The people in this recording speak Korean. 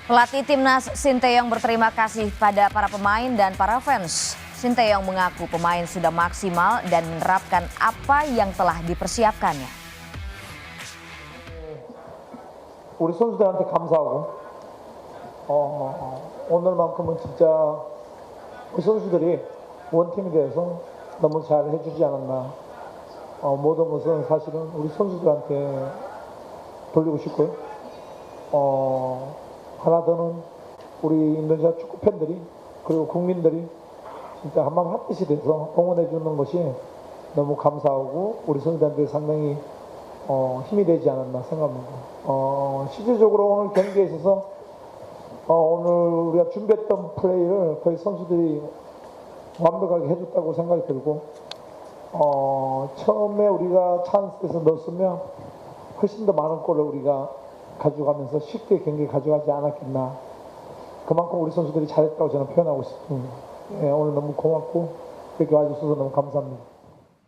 Pelatih Timnas Sinteyong berterima kasih pada para pemain dan para fans. Sinteyong mengaku pemain sudah maksimal dan menerapkan apa yang telah dipersiapkannya. 우리 선수들한테 감사하고 오늘만큼은 진짜 우리 선수들이 원팀이 돼서 너무 잘 해주지 않았나. 모든 것은 사실은 우리 선수들한테 돌리고 싶고요. 하나 더는 우리 인도네시아 축구 팬들이 그리고 국민들이 진짜 한마음 한뜻이 돼서 응원해 주는 것이 너무 감사하고 우리 선수들한테 상당히 힘이 되지 않았나 생각합니다. 실질적으로 오늘 경기에 있어서 오늘 우리가 준비했던 플레이를 거의 선수들이 완벽하게 해줬다고 생각이 들고 처음에 우리가 찬스에서 넣었으면 훨씬 더 많은 골을 우리가 가져가면서 쉽게 경기를 가져가지 않았겠나. 그만큼 우리 선수들이 잘했다고 저는 표현하고 싶습니다. 오늘 너무 고맙고 이렇게 와주셔서 너무 감사합니다.